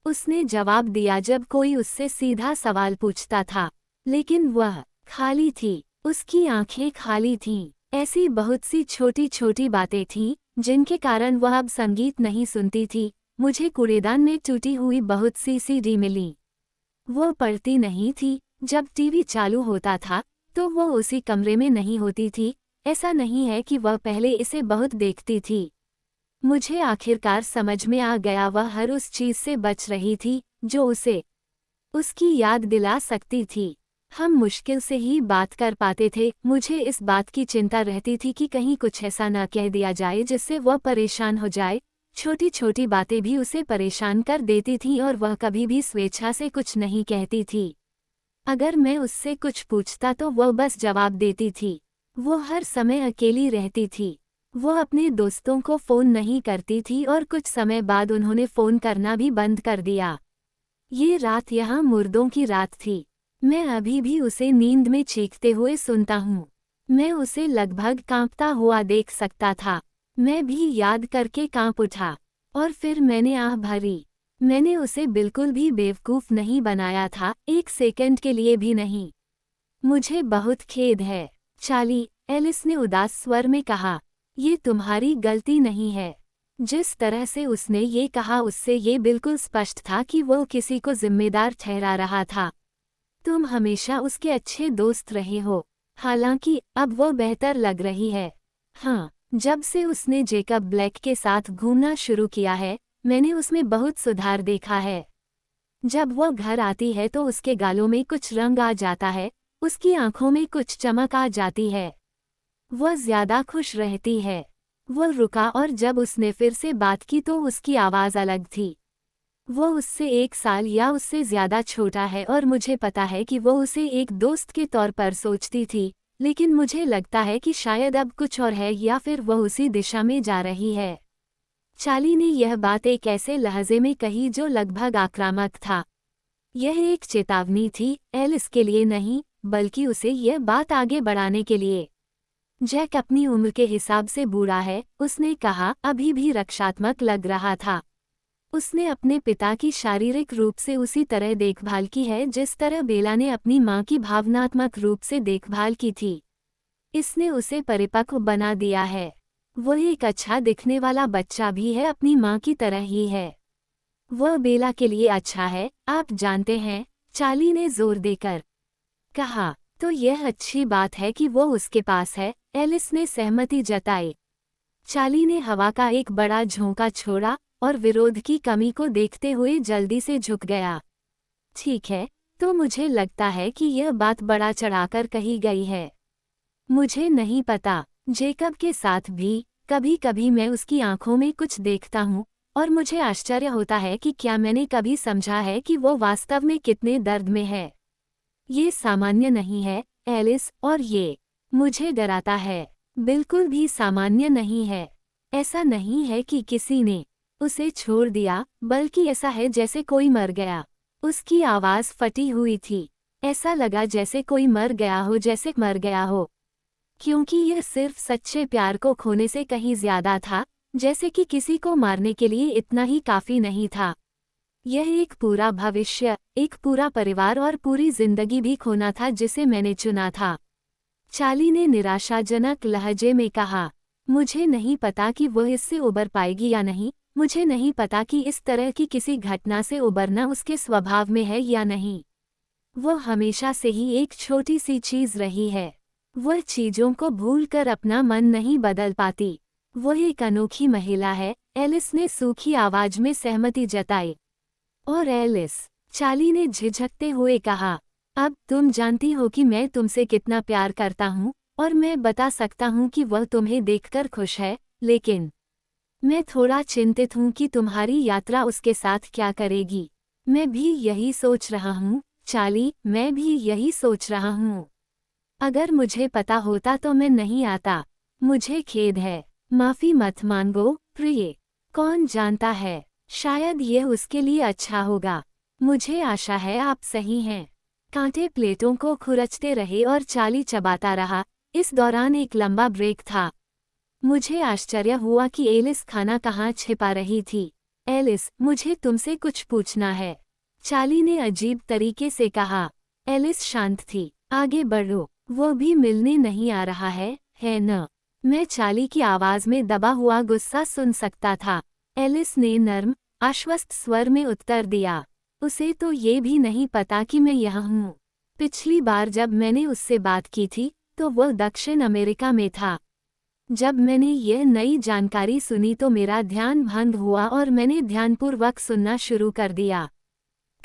उसने जवाब दिया जब कोई उससे सीधा सवाल पूछता था, लेकिन वह खाली थी। उसकी आंखें खाली थीं। ऐसी बहुत सी छोटी छोटी बातें थीं जिनके कारण वह अब संगीत नहीं सुनती थी। मुझे कूड़ेदान में टूटी हुई बहुत सी सीडी मिली। वो पढ़ती नहीं थी। जब टीवी चालू होता था तो वो उसी कमरे में नहीं होती थी। ऐसा नहीं है कि वह पहले इसे बहुत देखती थी। मुझे आखिरकार समझ में आ गया, वह हर उस चीज से बच रही थी जो उसे उसकी याद दिला सकती थी। हम मुश्किल से ही बात कर पाते थे। मुझे इस बात की चिंता रहती थी कि कहीं कुछ ऐसा न कह दिया जाए जिससे वह परेशान हो जाए। छोटी छोटी बातें भी उसे परेशान कर देती थीं और वह कभी भी स्वेच्छा से कुछ नहीं कहती थी। अगर मैं उससे कुछ पूछता तो वह बस जवाब देती थी। वो हर समय अकेली रहती थी। वो अपने दोस्तों को फ़ोन नहीं करती थी और कुछ समय बाद उन्होंने फ़ोन करना भी बंद कर दिया। ये रात यहाँ मुर्दों की रात थी। मैं अभी भी उसे नींद में चीखते हुए सुनता हूँ। मैं उसे लगभग कांपता हुआ देख सकता था। मैं भी याद करके कांप उठा, और फिर मैंने आह भरी। मैंने उसे बिल्कुल भी बेवकूफ़ नहीं बनाया था, एक सेकंड के लिए भी नहीं। मुझे बहुत खेद है, चार्ली, एलिस ने उदास स्वर में कहा। ये तुम्हारी गलती नहीं है। जिस तरह से उसने ये कहा उससे ये बिल्कुल स्पष्ट था कि वो किसी को जिम्मेदार ठहरा रहा था। तुम हमेशा उसके अच्छे दोस्त रहे हो। हालांकि अब वो बेहतर लग रही है। हाँ, जब से उसने जेकब ब्लैक के साथ घूमना शुरू किया है, मैंने उसमें बहुत सुधार देखा है। जब वो घर आती है तो उसके गालों में कुछ रंग आ जाता है, उसकी आंखों में कुछ चमक आ जाती है। वह ज्यादा खुश रहती है। वो रुका और जब उसने फिर से बात की तो उसकी आवाज़ अलग थी। वो उससे 1 साल या उससे ज़्यादा छोटा है और मुझे पता है कि वो उसे एक दोस्त के तौर पर सोचती थी, लेकिन मुझे लगता है कि शायद अब कुछ और है या फिर वह उसी दिशा में जा रही है। चार्ली ने यह बात एक ऐसे लहजे में कही जो लगभग आक्रामक था। यह एक चेतावनी थी, एलिस के लिए नहीं, बल्कि उसे यह बात आगे बढ़ाने के लिए। जैक अपनी उम्र के हिसाब से बूढ़ा है, उसने कहा, अभी भी रक्षात्मक लग रहा था। उसने अपने पिता की शारीरिक रूप से उसी तरह देखभाल की है जिस तरह बेला ने अपनी माँ की भावनात्मक रूप से देखभाल की थी। इसने उसे परिपक्व बना दिया है। वह एक अच्छा दिखने वाला बच्चा भी है, अपनी माँ की तरह ही है। वह बेला के लिए अच्छा है, आप जानते हैं, चार्ली ने जोर देकर कहा। तो यह अच्छी बात है कि वो उसके पास है, एलिस ने सहमति जताई। चार्ली ने हवा का एक बड़ा झोंका छोड़ा और विरोध की कमी को देखते हुए जल्दी से झुक गया। ठीक है, तो मुझे लगता है कि यह बात बड़ा चढ़ाकर कही गई है। मुझे नहीं पता, जेकब के साथ भी कभी कभी मैं उसकी आंखों में कुछ देखता हूँ और मुझे आश्चर्य होता है कि क्या मैंने कभी समझा है कि वो वास्तव में कितने दर्द में है। ये सामान्य नहीं है, एलिस, और ये मुझे डराता है। बिल्कुल भी सामान्य नहीं है। ऐसा नहीं है कि किसी ने उसे छोड़ दिया, बल्कि ऐसा है जैसे कोई मर गया। उसकी आवाज़ फटी हुई थी। ऐसा लगा जैसे कोई मर गया हो, जैसे मर गया हो। क्योंकि यह सिर्फ सच्चे प्यार को खोने से कहीं ज्यादा था, जैसे कि किसी को मारने के लिए इतना ही काफी नहीं था। यह एक पूरा भविष्य, एक पूरा परिवार और पूरी जिंदगी भी खोना था जिसे मैंने चुना था। चार्ली ने निराशाजनक लहजे में कहा, मुझे नहीं पता कि वह इससे उबर पाएगी या नहीं। मुझे नहीं पता कि इस तरह की किसी घटना से उबरना उसके स्वभाव में है या नहीं। वह हमेशा से ही एक छोटी सी चीज रही है। वह चीजों को भूलकर अपना मन नहीं बदल पाती। वह एक अनोखी महिला है, एलिस ने सूखी आवाज में सहमति जताई। और एलिस, चार्ली ने झिझकते हुए कहा, अब तुम जानती हो कि मैं तुमसे कितना प्यार करता हूँ, और मैं बता सकता हूँ कि वह तुम्हें देखकर खुश है, लेकिन मैं थोड़ा चिंतित हूँ कि तुम्हारी यात्रा उसके साथ क्या करेगी। मैं भी यही सोच रहा हूँ, चार्ली, मैं भी यही सोच रहा हूँ। अगर मुझे पता होता तो मैं नहीं आता। मुझे खेद है। माफी मत मांगो, प्रिय। कौन जानता है, शायद यह उसके लिए अच्छा होगा। मुझे आशा है आप सही हैं। कांटे प्लेटों को खुरचते रहे और चार्ली चबाता रहा। इस दौरान एक लंबा ब्रेक था। मुझे आश्चर्य हुआ कि एलिस खाना कहाँ छिपा रही थी। एलिस, मुझे तुमसे कुछ पूछना है, चार्ली ने अजीब तरीके से कहा। एलिस शांत थी। आगे बढ़ो, वो भी मिलने नहीं आ रहा है न? मैं चार्ली की आवाज में दबा हुआ गुस्सा सुन सकता था। एलिस ने नर्म, आश्वस्त स्वर में उत्तर दिया, उसे तो ये भी नहीं पता कि मैं यहाँ हूँ। पिछली बार जब मैंने उससे बात की थी तो वह दक्षिण अमेरिका में था। जब मैंने यह नई जानकारी सुनी तो मेरा ध्यान भंग हुआ और मैंने ध्यानपूर्वक सुनना शुरू कर दिया।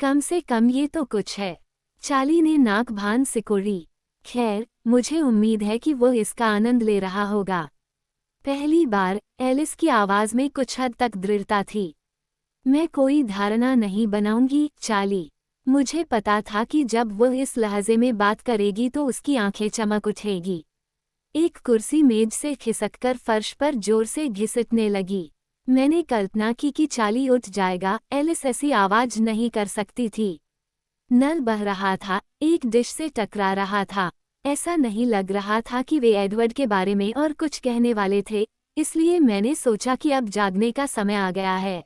कम से कम ये तो कुछ है। चार्ली ने नाक भान सिकोड़ी। खैर, मुझे उम्मीद है कि वो इसका आनंद ले रहा होगा। पहली बार एलिस की आवाज में कुछ हद तक दृढ़ता थी। मैं कोई धारणा नहीं बनाऊंगी, चार्ली। मुझे पता था कि जब वह इस लहजे में बात करेगी तो उसकी आंखें चमक उठेगी। एक कुर्सी मेज से खिसककर फर्श पर जोर से घिसटने लगी। मैंने कल्पना की कि चार्ली उठ जाएगा। एलिस ऐसी आवाज नहीं कर सकती थी। नल बह रहा था, एक डिश से टकरा रहा था। ऐसा नहीं लग रहा था कि वे एडवर्ड के बारे में और कुछ कहने वाले थे, इसलिए मैंने सोचा कि अब जागने का समय आ गया है।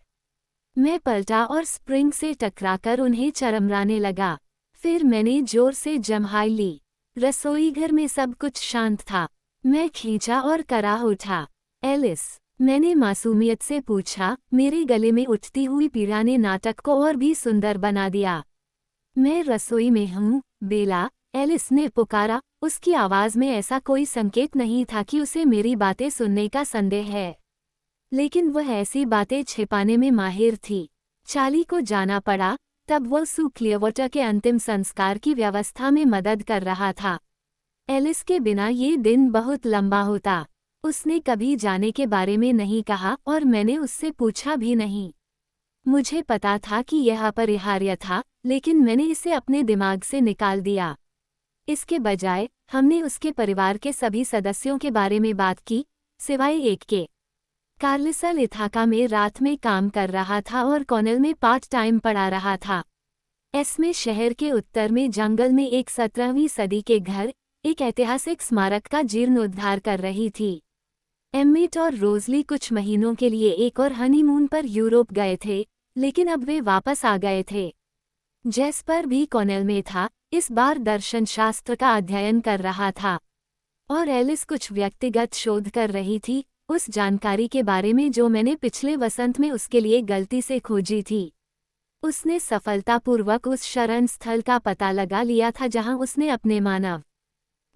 मैं पलटा और स्प्रिंग से टकराकर उन्हें चरमराने लगा। फिर मैंने जोर से जम्हाई ली। रसोईघर में सब कुछ शांत था। मैं खींचा और कराह उठा। एलिस, मैंने मासूमियत से पूछा। मेरे गले में उठती हुई पीड़ा ने नाटक को और भी सुंदर बना दिया। मैं रसोई में हूँ, बेला, एलिस ने पुकारा। उसकी आवाज में ऐसा कोई संकेत नहीं था कि उसे मेरी बातें सुनने का संदेह है, लेकिन वह ऐसी बातें छिपाने में माहिर थी। चार्ली को जाना पड़ा, तब वह सू क्लियरवाटर के अंतिम संस्कार की व्यवस्था में मदद कर रहा था। एलिस के बिना ये दिन बहुत लंबा होता। उसने कभी जाने के बारे में नहीं कहा और मैंने उससे पूछा भी नहीं। मुझे पता था कि यह अपरिहार्य था, लेकिन मैंने इसे अपने दिमाग से निकाल दिया। इसके बजाय हमने उसके परिवार के सभी सदस्यों के बारे में बात की, सिवाय एक के। कार्लिसल इथाका में रात में काम कर रहा था और कॉर्नेल में पार्ट टाइम पढ़ा रहा था। एस्मे शहर के उत्तर में जंगल में एक 17वीं सदी के घर, एक ऐतिहासिक स्मारक का जीर्णोद्धार कर रही थी। एम्मेट और रोजली कुछ महीनों के लिए एक और हनीमून पर यूरोप गए थे, लेकिन अब वे वापस आ गए थे। जेस्पर भी कॉर्नेल में था, इस बार दर्शन शास्त्र का अध्ययन कर रहा था, और एलिस कुछ व्यक्तिगत शोध कर रही थी, उस जानकारी के बारे में जो मैंने पिछले वसंत में उसके लिए गलती से खोजी थी। उसने सफलतापूर्वक उस शरण स्थल का पता लगा लिया था जहां उसने अपने मानव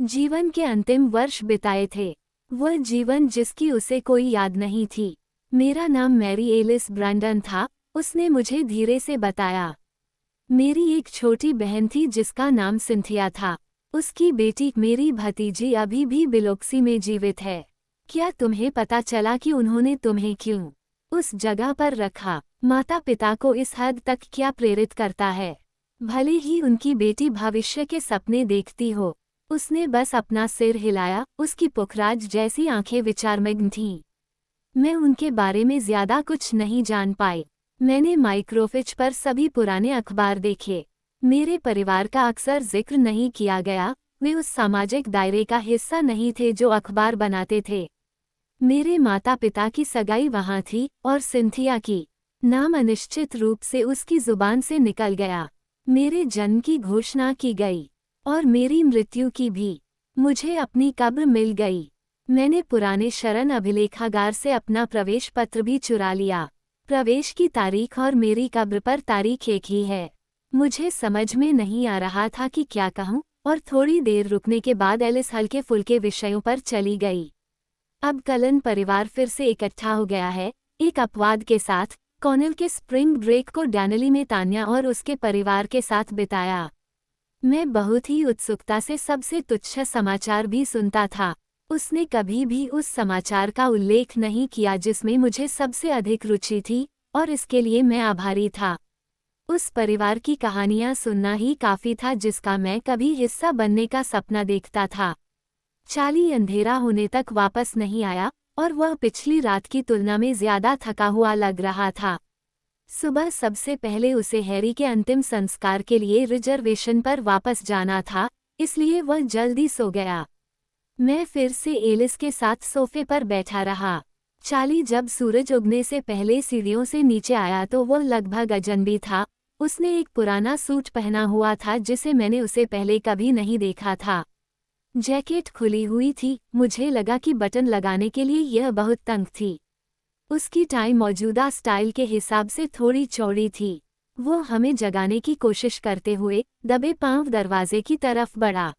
जीवन के अंतिम वर्ष बिताए थे, वह जीवन जिसकी उसे कोई याद नहीं थी। मेरा नाम मैरी एलिस ब्रैंडन था, उसने मुझे धीरे से बताया। मेरी एक छोटी बहन थी जिसका नाम सिंथिया था। उसकी बेटी मेरी भतीजी अभी भी बिलोक्सी में जीवित है। क्या तुम्हें पता चला कि उन्होंने तुम्हें क्यों उस जगह पर रखा? माता पिता को इस हद तक क्या प्रेरित करता है? भले ही उनकी बेटी भविष्य के सपने देखती हो। उसने बस अपना सिर हिलाया, उसकी पुखराज जैसी आंखें विचारमग्न थीं। मैं उनके बारे में ज्यादा कुछ नहीं जान पाई। मैंने माइक्रोफिच पर सभी पुराने अखबार देखे। मेरे परिवार का अक्सर जिक्र नहीं किया गया, वे उस सामाजिक दायरे का हिस्सा नहीं थे जो अखबार बनाते थे। मेरे माता पिता की सगाई वहाँ थी और सिंथिया की नाम अनिश्चित रूप से उसकी जुबान से निकल गया। मेरे जन्म की घोषणा की गई और मेरी मृत्यु की भी। मुझे अपनी कब्र मिल गई। मैंने पुराने शरण अभिलेखागार से अपना प्रवेश पत्र भी चुरा लिया। प्रवेश की तारीख और मेरी कब्र पर तारीख एक ही है। मुझे समझ में नहीं आ रहा था कि क्या कहूँ, और थोड़ी देर रुकने के बाद एलिस हल्के फुल्के विषयों पर चली गई। अब कलन परिवार फिर से इकट्ठा हो गया है, एक अपवाद के साथ। कॉर्नेल के स्प्रिंग ब्रेक को डैनली में तान्या और उसके परिवार के साथ बिताया। मैं बहुत ही उत्सुकता से सबसे तुच्छ समाचार भी सुनता था। उसने कभी भी उस समाचार का उल्लेख नहीं किया जिसमें मुझे सबसे अधिक रुचि थी, और इसके लिए मैं आभारी था। उस परिवार की कहानियां सुनना ही काफी था जिसका मैं कभी हिस्सा बनने का सपना देखता था। चार्ली अंधेरा होने तक वापस नहीं आया, और वह पिछली रात की तुलना में ज्यादा थका हुआ लग रहा था। सुबह सबसे पहले उसे हैरी के अंतिम संस्कार के लिए रिजर्वेशन पर वापस जाना था, इसलिए वह जल्दी सो गया। मैं फिर से एलिस के साथ सोफे पर बैठा रहा। चार्ली जब सूरज उगने से पहले सीढ़ियों से नीचे आया तो वह लगभग अजनबी था। उसने एक पुराना सूट पहना हुआ था जिसे मैंने उसे पहले कभी नहीं देखा था। जैकेट खुली हुई थी, मुझे लगा कि बटन लगाने के लिए यह बहुत तंग थी। उसकी टाई मौजूदा स्टाइल के हिसाब से थोड़ी चौड़ी थी। वो हमें जगाने की कोशिश करते हुए दबे पांव दरवाजे की तरफ बढ़ा।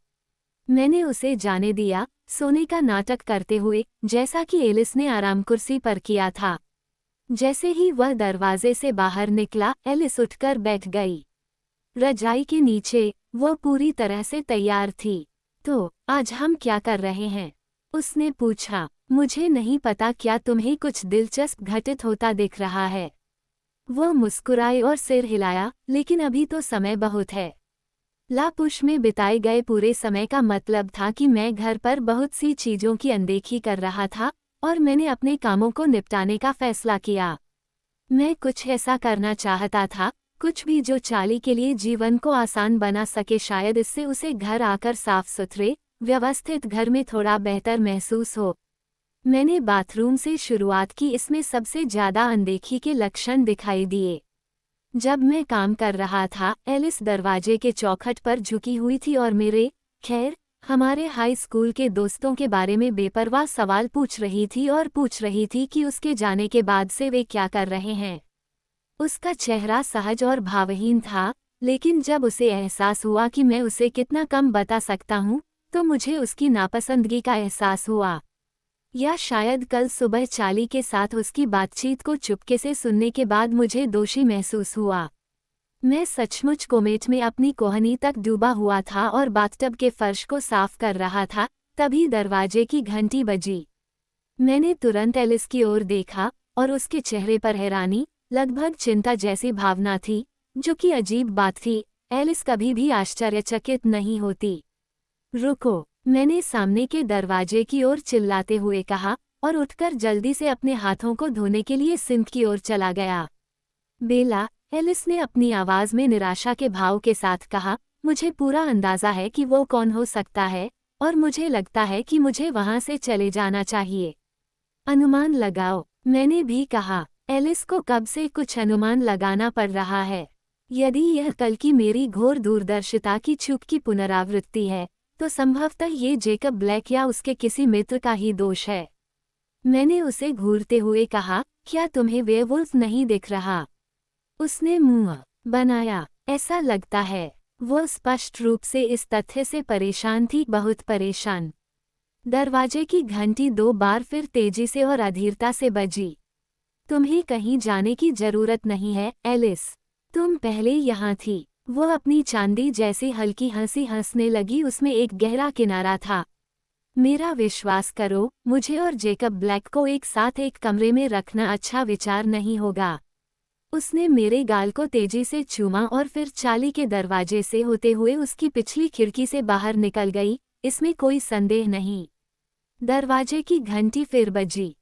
मैंने उसे जाने दिया, सोने का नाटक करते हुए, जैसा कि एलिस ने आराम कुर्सी पर किया था। जैसे ही वह दरवाजे से बाहर निकला, एलिस उठकर बैठ गई। रजाई के नीचे वह पूरी तरह से तैयार थी। तो आज हम क्या कर रहे हैं? उसने पूछा। मुझे नहीं पता, क्या तुम्हें कुछ दिलचस्प घटित होता दिख रहा है? वह मुस्कुराई और सिर हिलाया, लेकिन अभी तो समय बहुत है। लापुश में बिताए गए पूरे समय का मतलब था कि मैं घर पर बहुत सी चीजों की अनदेखी कर रहा था, और मैंने अपने कामों को निपटाने का फैसला किया। मैं कुछ ऐसा करना चाहता था, कुछ भी जो चार्ली के लिए जीवन को आसान बना सके। शायद इससे उसे घर आकर साफ सुथरे, व्यवस्थित घर में थोड़ा बेहतर महसूस हो। मैंने बाथरूम से शुरुआत की। इसमें सबसे ज्यादा अनदेखी के लक्षण दिखाई दिए। जब मैं काम कर रहा था, एलिस दरवाजे के चौखट पर झुकी हुई थी और हमारे हाई स्कूल के दोस्तों के बारे में बेपरवाह सवाल पूछ रही थी कि उसके जाने के बाद से वे क्या कर रहे हैं। उसका चेहरा सहज और भावहीन था, लेकिन जब उसे एहसास हुआ कि मैं उसे कितना कम बता सकता हूँ, तो मुझे उसकी नापसंदगी का एहसास हुआ। या शायद कल सुबह चार्ली के साथ उसकी बातचीत को चुपके से सुनने के बाद मुझे दोषी महसूस हुआ। मैं सचमुच कोमेट में अपनी कोहनी तक डूबा हुआ था और बाथटब के फर्श को साफ कर रहा था, तभी दरवाजे की घंटी बजी। मैंने तुरंत एलिस की ओर देखा, और उसके चेहरे पर हैरानी, लगभग चिंता जैसी भावना थी, जो कि अजीब बात थी। एलिस कभी भी आश्चर्यचकित नहीं होती। रुको, मैंने सामने के दरवाजे की ओर चिल्लाते हुए कहा, और उठकर जल्दी से अपने हाथों को धोने के लिए सिंक की ओर चला गया। बेला, एलिस ने अपनी आवाज में निराशा के भाव के साथ कहा, मुझे पूरा अंदाजा है कि वो कौन हो सकता है, और मुझे लगता है कि मुझे वहां से चले जाना चाहिए। अनुमान लगाओ, मैंने भी कहा। एलिस को कब से कुछ अनुमान लगाना पड़ रहा है। यदि यह कल की मेरी घोर दूरदर्शिता की चूक की पुनरावृत्ति है, तो संभवतः ये जेकब ब्लैक या उसके किसी मित्र का ही दोष है। मैंने उसे घूरते हुए कहा, क्या तुम्हें वेयरवुल्फ नहीं दिख रहा? उसने मुंह बनाया। ऐसा लगता है। वो स्पष्ट रूप से इस तथ्य से परेशान थी, बहुत परेशान। दरवाजे की घंटी 2 बार फिर तेजी से और अधीरता से बजी। तुम्हें कहीं जाने की जरूरत नहीं है, एलिस। तुम पहले यहाँ थी। वो अपनी चांदी जैसी हल्की हंसी हंसने लगी, उसमें एक गहरा किनारा था। मेरा विश्वास करो, मुझे और जेकब ब्लैक को एक साथ एक कमरे में रखना अच्छा विचार नहीं होगा। उसने मेरे गाल को तेजी से चूमा और फिर चाली के दरवाजे से होते हुए उसकी पिछली खिड़की से बाहर निकल गई, इसमें कोई संदेह नहीं। दरवाजे की घंटी फिर बजी।